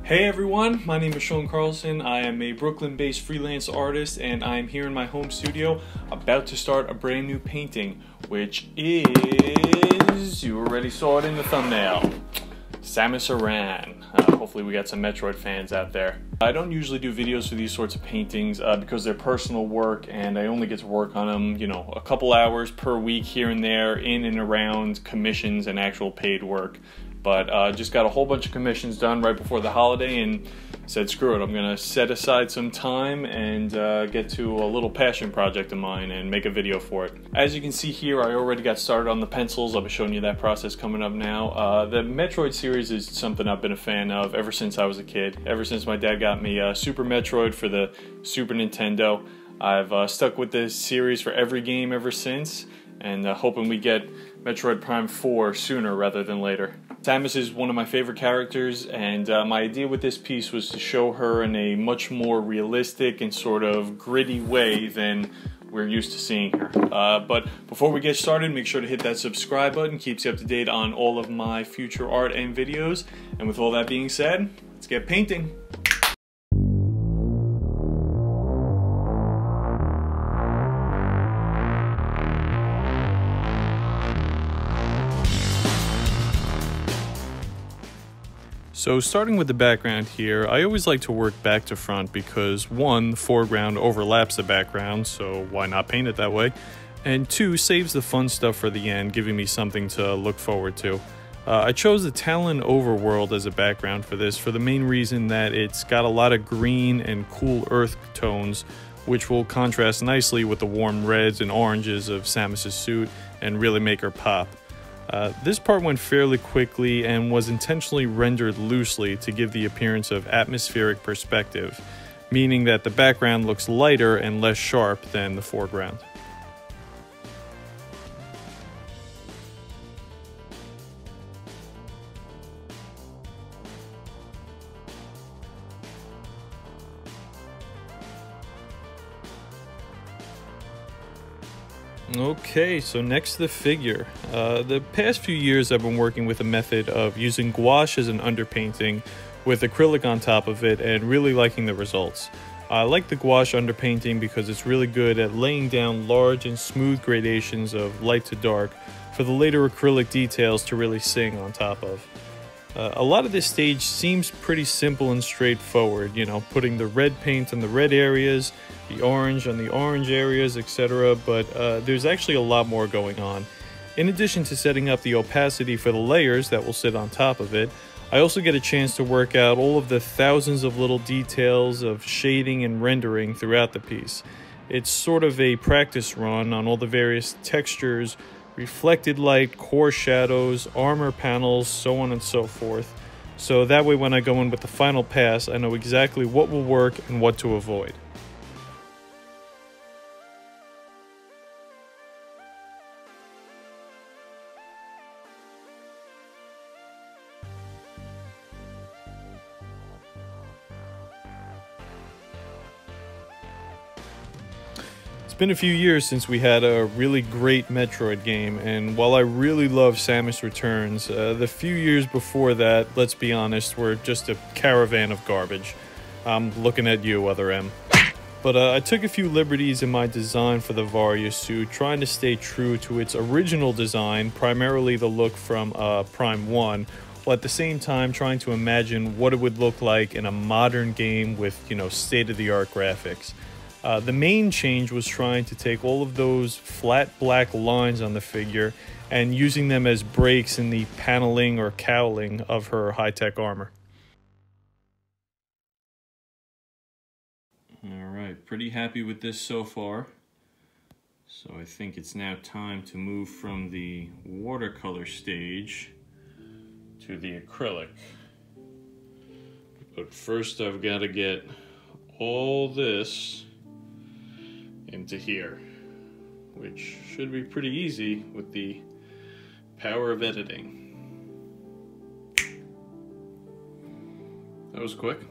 Hey everyone, my name is Sean Carlson. I am a Brooklyn-based freelance artist and I am here in my home studio about to start a brand new painting, which is, you already saw it in the thumbnail, Samus Aran. Hopefully we got some Metroid fans out there. I don't usually do videos for these sorts of paintings because they're personal work and I only get to work on them, you know, a couple hours per week here and there, in and around commissions and actual paid work. But just got a whole bunch of commissions done right before the holiday and said screw it, I'm gonna set aside some time and get to a little passion project of mine and make a video for it. As you can see here, I already got started on the pencils. I'll be showing you that process coming up now. The Metroid series is something I've been a fan of ever since I was a kid. Ever since my dad got me Super Metroid for the Super Nintendo. I've stuck with this series for every game ever since, and hoping we get Metroid Prime 4 sooner rather than later. Samus is one of my favorite characters, and my idea with this piece was to show her in a much more realistic and sort of gritty way than we're used to seeing her. But before we get started, make sure to hit that subscribe button. Keeps you up to date on all of my future art and videos. And with all that being said, let's get painting. So starting with the background here, I always like to work back to front because one, the foreground overlaps the background, so why not paint it that way? And two, saves the fun stuff for the end, giving me something to look forward to. I chose the Talon overworld as a background for this for the main reason that it's got a lot of green and cool earth tones, which will contrast nicely with the warm reds and oranges of Samus' suit and really make her pop. This part went fairly quickly and was intentionally rendered loosely to give the appearance of atmospheric perspective, meaning that the background looks lighter and less sharp than the foreground. Okay, so next the figure. The past few years I've been working with a method of using gouache as an underpainting with acrylic on top of it and really liking the results. I like the gouache underpainting because it's really good at laying down large and smooth gradations of light to dark for the later acrylic details to really sing on top of. A lot of this stage seems pretty simple and straightforward, you know, putting the red paint on the red areas, the orange on the orange areas, etc., but there's actually a lot more going on. In addition to setting up the opacity for the layers that will sit on top of it, I also get a chance to work out all of the thousands of little details of shading and rendering throughout the piece. It's sort of a practice run on all the various textures, reflected light, core shadows, armor panels, so on and so forth. So that way when I go in with the final pass, I know exactly what will work and what to avoid. It's been a few years since we had a really great Metroid game, and while I really love Samus Returns, the few years before that, let's be honest, were just a caravan of garbage. I'm looking at you, Other M. But I took a few liberties in my design for the Varia suit, trying to stay true to its original design, primarily the look from Prime 1, while at the same time trying to imagine what it would look like in a modern game with, you know, state-of-the-art graphics. The main change was trying to take all of those flat black lines on the figure and using them as breaks in the paneling or cowling of her high-tech armor. Alright, pretty happy with this so far. So I think it's now time to move from the watercolor stage to the acrylic. But first I've got to get all this into here, which should be pretty easy with the power of editing. That was quick.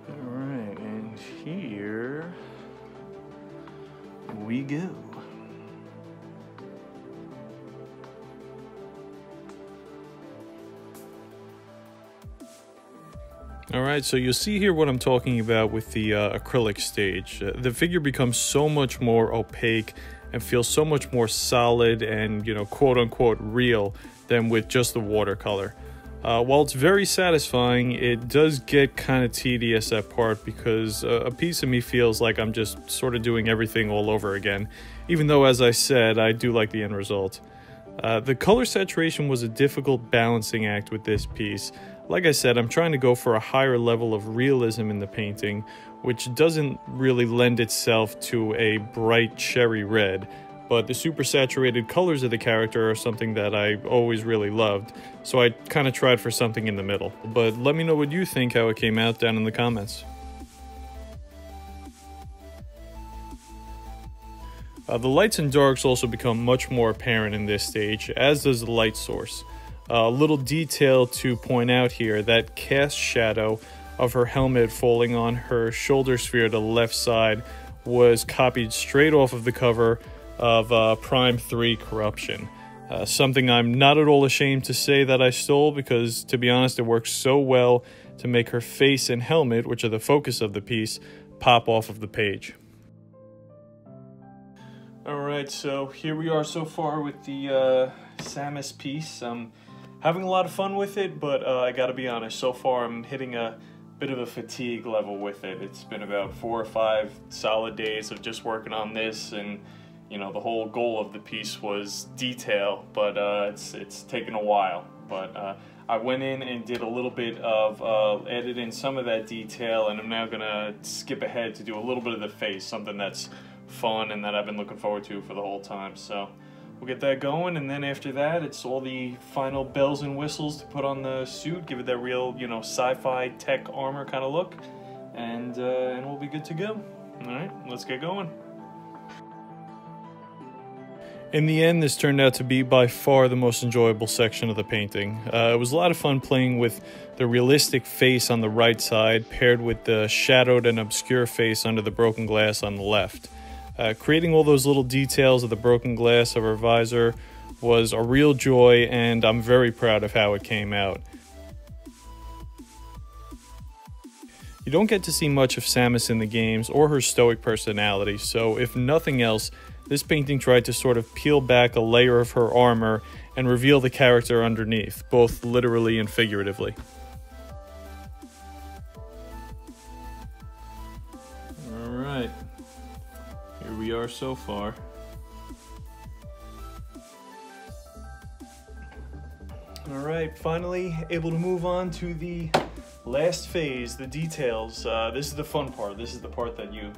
All right, and here we go. Alright, so you'll see here what I'm talking about with the acrylic stage. The figure becomes so much more opaque and feels so much more solid and, you know, quote-unquote real than with just the watercolor. While it's very satisfying, it does get kind of tedious at part because a piece of me feels like I'm just sort of doing everything all over again, even though, as I said, I do like the end result. The color saturation was a difficult balancing act with this piece. Like I said, I'm trying to go for a higher level of realism in the painting, which doesn't really lend itself to a bright cherry red, but the super saturated colors of the character are something that I always really loved, so I kind of tried for something in the middle. But let me know what you think, how it came out down in the comments. The lights and darks also become much more apparent in this stage, as does the light source. A little detail to point out here, that cast shadow of her helmet falling on her shoulder sphere to the left side was copied straight off of the cover of Prime 3 Corruption. Something I'm not at all ashamed to say that I stole, because to be honest, it works so well to make her face and helmet, which are the focus of the piece, pop off of the page. Alright, so here we are so far with the Samus piece. I'm having a lot of fun with it, but I gotta be honest, so far I'm hitting a bit of a fatigue level with it. It's been about 4 or 5 solid days of just working on this, and you know, the whole goal of the piece was detail, but it's taken a while. But I went in and did a little bit of editing some of that detail, and I'm now gonna skip ahead to do a little bit of the face, something that's fun and that I've been looking forward to for the whole time. So we'll get that going, and then after that, it's all the final bells and whistles to put on the suit, give it that real, you know, sci-fi tech armor kind of look, and we'll be good to go. All right, let's get going. In the end, this turned out to be by far the most enjoyable section of the painting. It was a lot of fun playing with the realistic face on the right side, paired with the shadowed and obscure face under the broken glass on the left. Creating all those little details of the broken glass of her visor was a real joy, and I'm very proud of how it came out. You don't get to see much of Samus in the games or her stoic personality, so if nothing else, this painting tried to sort of peel back a layer of her armor and reveal the character underneath, both literally and figuratively. Alright, here we are so far. Alright, finally able to move on to the last phase, the details. This is the fun part. This is the part that you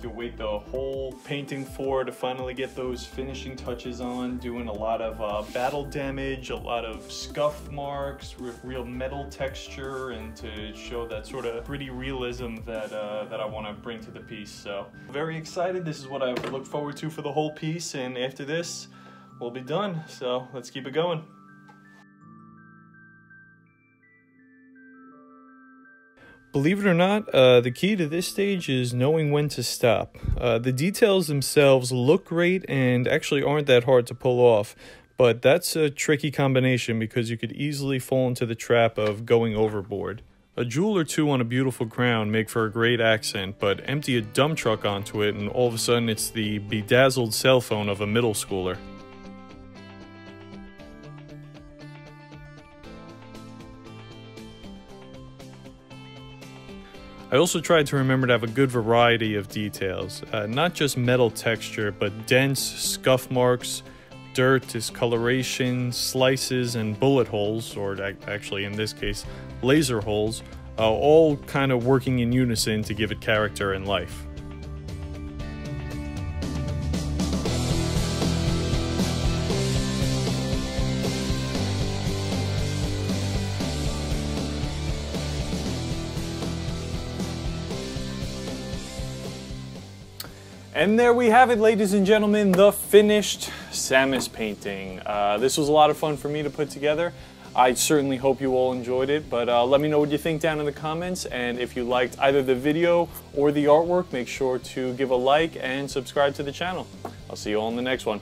wait the whole painting for, to finally get those finishing touches on, doing a lot of battle damage, a lot of scuff marks, real metal texture, and to show that sort of gritty realism that I want to bring to the piece. So very excited. This is what I look forward to for the whole piece, and after this we'll be done. So let's keep it going. Believe it or not, the key to this stage is knowing when to stop. The details themselves look great and actually aren't that hard to pull off, but that's a tricky combination because you could easily fall into the trap of going overboard. A jewel or two on a beautiful crown make for a great accent, but empty a dump truck onto it and all of a sudden it's the bedazzled cell phone of a middle schooler. I also tried to remember to have a good variety of details, not just metal texture, but dense scuff marks, dirt, discoloration, slices, and bullet holes, or actually in this case, laser holes, all kind of working in unison to give it character and life. And there we have it, ladies and gentlemen, the finished Samus painting. This was a lot of fun for me to put together. I certainly hope you all enjoyed it, but let me know what you think down in the comments, and if you liked either the video or the artwork, make sure to give a like and subscribe to the channel. I'll see you all in the next one.